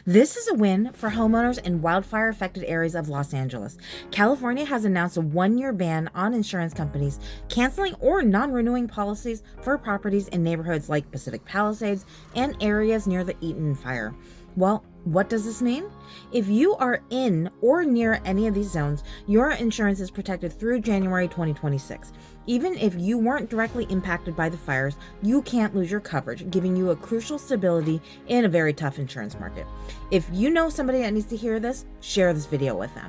This is a win for homeowners in wildfire affected areas of Los Angeles. California has announced a 1-year ban on insurance companies canceling or non renewing policies for properties in neighborhoods like Pacific Palisades and areas near the Eaton fire. Well, what does this mean? If you are in or near any of these zones, your insurance is protected through January 2026. Even if you weren't directly impacted by the fires, you can't lose your coverage, giving you a crucial stability in a very tough insurance market. If you know somebody that needs to hear this, share this video with them.